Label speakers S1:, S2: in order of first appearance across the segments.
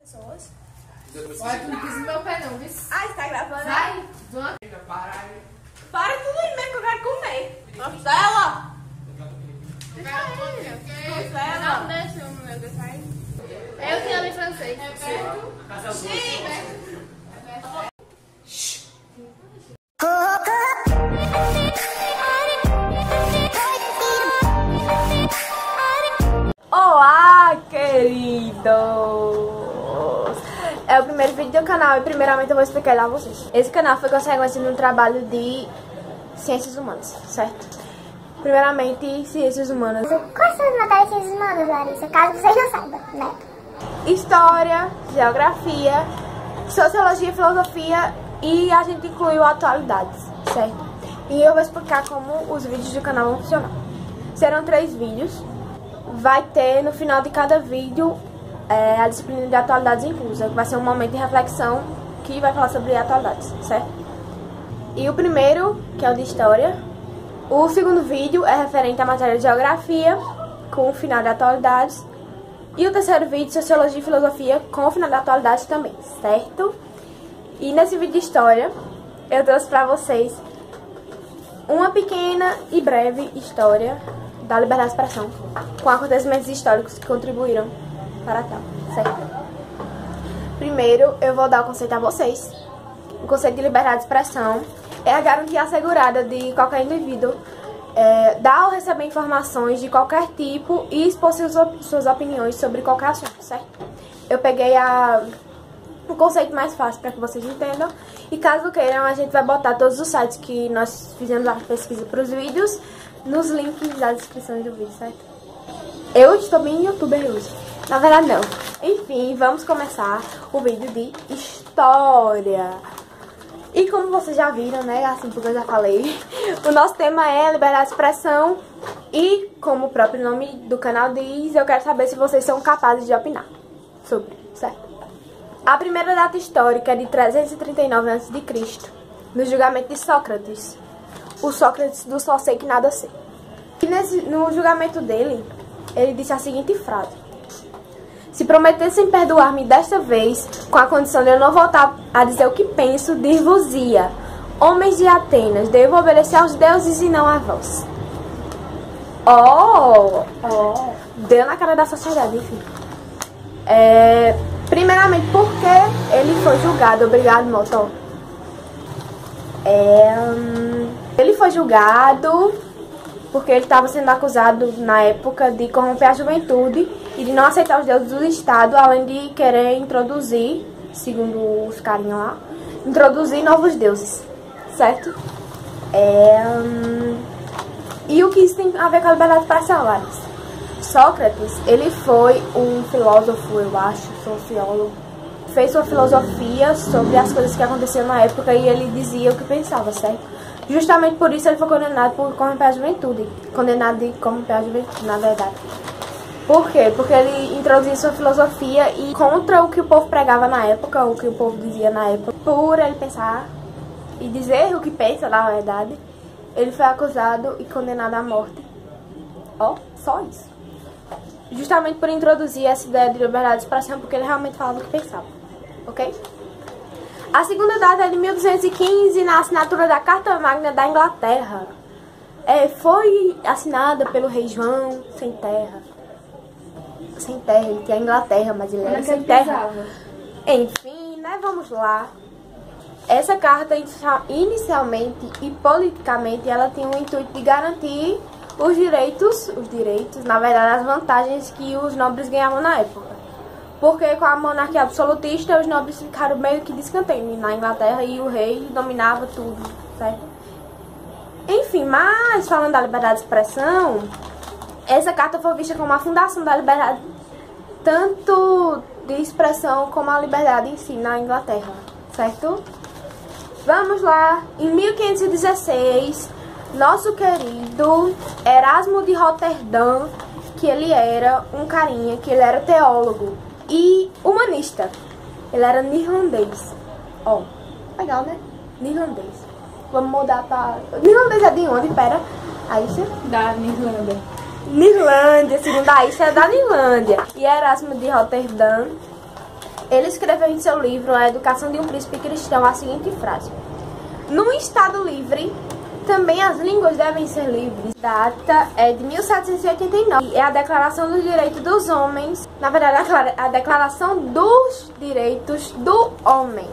S1: Pessoas.
S2: Olha, tu não quis no meu pé não, viu?
S1: Ai, tá gravando?
S2: Sai!
S1: Para tudo aí mesmo que eu quero comer. Marcela! Marcela!
S2: Não deixa o meu deixar. Eu que amo em francês.
S1: Olá, queridos! É o primeiro vídeo do canal e primeiramente eu vou explicar ele a vocês. Esse canal foi consequência de um trabalho de ciências humanas, certo? Primeiramente, ciências humanas.
S3: Quais são as matérias de ciências humanas, Larissa? Caso vocês não saibam, né?
S1: História, geografia, sociologia, filosofia e a gente incluiu atualidades, certo? E eu vou explicar como os vídeos do canal vão funcionar. Serão 3 vídeos. Vai ter no final de cada vídeo a disciplina de atualidades inclusa, que vai ser um momento de reflexão que vai falar sobre atualidades, certo? E o primeiro, que é o de história. O segundo vídeo é referente à matéria de geografia, com o final de atualidades. E o terceiro vídeo, sociologia e filosofia, com o final de atualidades também, certo? E nesse vídeo de história, eu trouxe pra vocês uma pequena e breve história da liberdade de expressão, com acontecimentos históricos que contribuíram para tal, certo? Primeiro, eu vou dar o conceito a vocês. O conceito de liberdade de expressão é a garantia assegurada de qualquer indivíduo dar ou receber informações de qualquer tipo e expor suas opiniões sobre qualquer assunto, certo? Eu peguei o conceito mais fácil para que vocês entendam. E caso queiram, a gente vai botar todos os sites que nós fizemos a pesquisa para os vídeos nos links da descrição do vídeo, certo? Eu estou bem youtuber hoje. Na verdade, não. Enfim, vamos começar o vídeo de história. E como vocês já viram, né, assim porque eu já falei, o nosso tema é liberdade de expressão. E como o próprio nome do canal diz, eu quero saber se vocês são capazes de opinar sobre, certo? A primeira data histórica é de 339 a.C., no julgamento de Sócrates. O Sócrates do só sei que nada sei. E no julgamento dele, ele disse a seguinte frase: se prometessem perdoar-me desta vez, com a condição de eu não voltar a dizer o que penso, dir-vos-ia: homens de Atenas, devo obedecer aos deuses e não a vós. Deu na cara da sociedade, enfim. Primeiramente, por que ele foi julgado? Obrigado, Motó. Ele foi julgado porque ele estava sendo acusado na época de corromper a juventude e de não aceitar os deuses do Estado, além de querer introduzir, segundo os carinhos lá, introduzir novos deuses, certo? E o que isso tem a ver com a liberdade de expressão, Larissa? Sócrates, ele foi um filósofo, eu acho, sociólogo, fez sua filosofia sobre as coisas que aconteciam na época e ele dizia o que pensava, certo? Justamente por isso ele foi condenado por corromper a juventude. Condenado de corromper a juventude, na verdade. Por quê? Porque ele introduziu sua filosofia e contra o que o povo pregava na época, o que o povo dizia na época. Por ele pensar e dizer o que pensa, na verdade, ele foi acusado e condenado à morte. Só isso. Justamente por introduzir essa ideia de liberdade de expressão, porque ele realmente falava o que pensava. Ok? A segunda data é de 1215, na assinatura da Carta Magna da Inglaterra. Foi assinada pelo rei João sem terra. Sem terra, ele tinha a Inglaterra, mas ele era sem terra. Enfim, né, vamos lá. Essa carta, inicialmente e politicamente, ela tinha o intuito de garantir os direitos, na verdade, as vantagens que os nobres ganhavam na época. Porque com a monarquia absolutista, os nobres ficaram meio que de escanteio na Inglaterra e o rei dominava tudo, certo? Enfim, mas falando da liberdade de expressão, essa carta foi vista como a fundação da liberdade, tanto de expressão como a liberdade em si na Inglaterra, certo? Vamos lá, em 1516, nosso querido Erasmo de Roterdã, que ele era um carinha, que ele era teólogo e humanista. Ele era neerlandês. Legal, né? Neerlandês. Vamos mudar pra... Neerlandês é de onde? Pera. Aisha?
S2: Da Nirlândia.
S1: Nirlândia, segundo a Aisha, é da Nirlândia. E Erasmo de Roterdã, Ele escreveu em seu livro A Educação de um Príncipe Cristão a seguinte frase: "Num Estado livre, também as línguas devem ser livres." A data é de 1789 e é a Declaração dos Direitos dos Homens. Na verdade, a Declaração dos Direitos do Homem.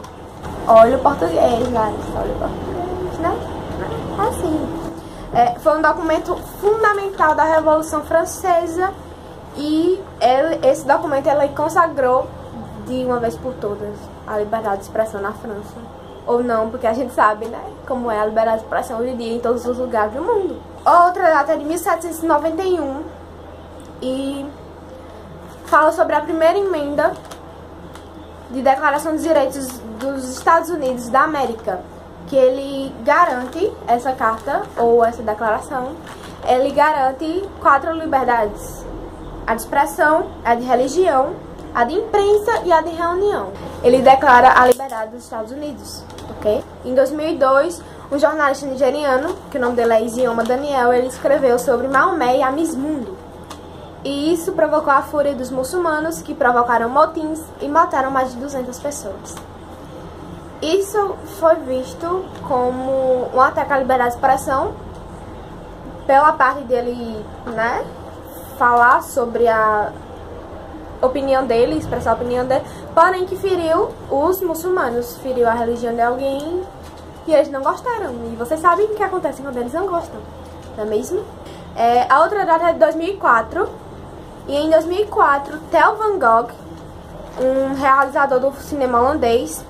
S1: Olha o português, Larissa, olha o português, né? Assim. Foi um documento fundamental da Revolução Francesa e esse documento ele consagrou de uma vez por todas a liberdade de expressão na França. Ou não, porque a gente sabe, né, como é a liberdade de expressão hoje em dia em todos os lugares do mundo. Outra data é de 1791 e fala sobre a primeira emenda de Declaração dos Direitos dos Estados Unidos da América, que ele garante, essa carta ou essa declaração, ele garante 4 liberdades: a de expressão, a de religião, a de imprensa e a de reunião. Ele declara a liberdade dos Estados Unidos, ok? Em 2002, um jornalista nigeriano, que o nome dele é Isioma Daniel, ele escreveu sobre Maomé e a Miss Mundo. E isso provocou a fúria dos muçulmanos, que provocaram motins e mataram mais de 200 pessoas. Isso foi visto como um ataque à liberdade de expressão, pela parte dele, né, falar sobre a opinião dele, expressar a opinião dele, porém que feriu os muçulmanos, feriu a religião de alguém e eles não gostaram. E vocês sabem o que acontece quando eles não gostam, não é mesmo? A outra data é de 2004, e em 2004, Theo Van Gogh, um realizador do cinema holandês,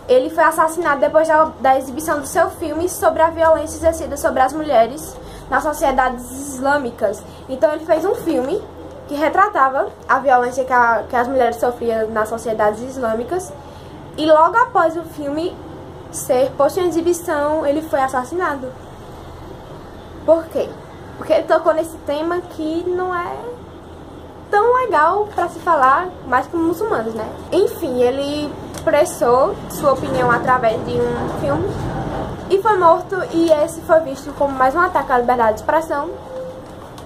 S1: ele foi assassinado depois da exibição do seu filme sobre a violência exercida sobre as mulheres nas sociedades islâmicas. Então ele fez um filme que retratava a violência que as mulheres sofriam nas sociedades islâmicas. E logo após o filme ser posto em exibição, ele foi assassinado. Por quê? Porque ele tocou nesse tema que não é tão legal para se falar mais como muçulmanos, né? Enfim, ele expressou sua opinião através de um filme e foi morto, e esse foi visto como mais um ataque à liberdade de expressão,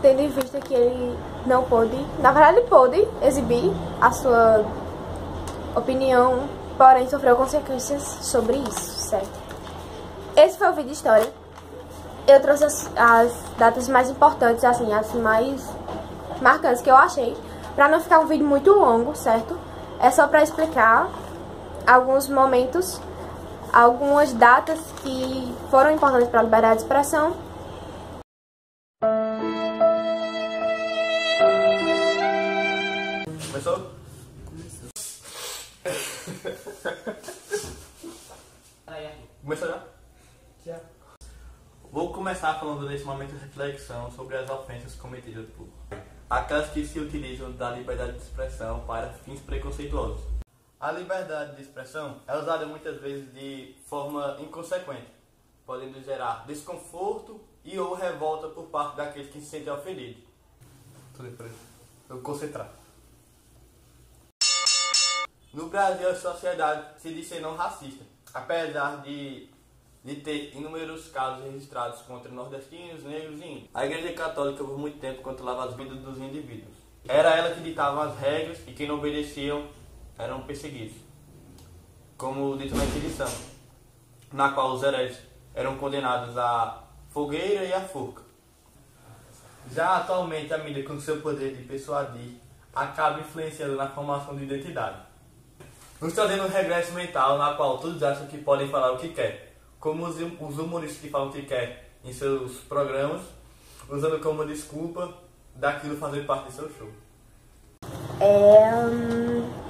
S1: tendo em vista que ele não pôde, na verdade ele pôde exibir a sua opinião, porém sofreu consequências sobre isso, certo? Esse foi o vídeo de história. Eu trouxe as datas mais importantes, assim, as mais marcantes que eu achei, pra não ficar um vídeo muito longo, certo? É só pra explicar alguns momentos, algumas datas que foram importantes para a liberdade de expressão.
S4: Começou? Começou já? Já. Vou começar falando nesse momento de reflexão sobre as ofensas cometidas por aquelas que se utilizam da liberdade de expressão para fins preconceituosos. A liberdade de expressão é usada muitas vezes de forma inconsequente, podendo gerar desconforto e ou revolta por parte daqueles que se sentem ofendidos. Vou concentrar. No Brasil, a sociedade se diz ser não racista, apesar de ter inúmeros casos registrados contra nordestinos, negros e índios. A Igreja Católica por muito tempo controlava as vidas dos indivíduos. Era ela que ditava as regras e quem não obedeciam eram perseguidos, como dito na Inquisição, na qual os hereges eram condenados à fogueira e à forca. Já atualmente a mídia, com seu poder de persuadir, acaba influenciando na formação de identidade, nos trazendo um regresso mental na qual todos acham que podem falar o que quer, como os humoristas que falam o que quer em seus programas, usando como desculpa daquilo fazer parte do seu show.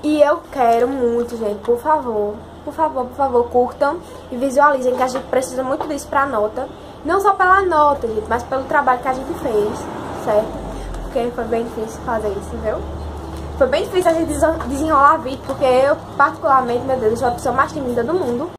S1: E eu quero muito, gente, por favor, curtam e visualizem que a gente precisa muito disso pra nota. Não só pela nota, gente, mas pelo trabalho que a gente fez, certo? Porque foi bem difícil fazer isso, viu? Foi bem difícil a gente desenrolar vídeo, porque eu, particularmente, meu Deus, eu sou a pessoa mais tímida do mundo.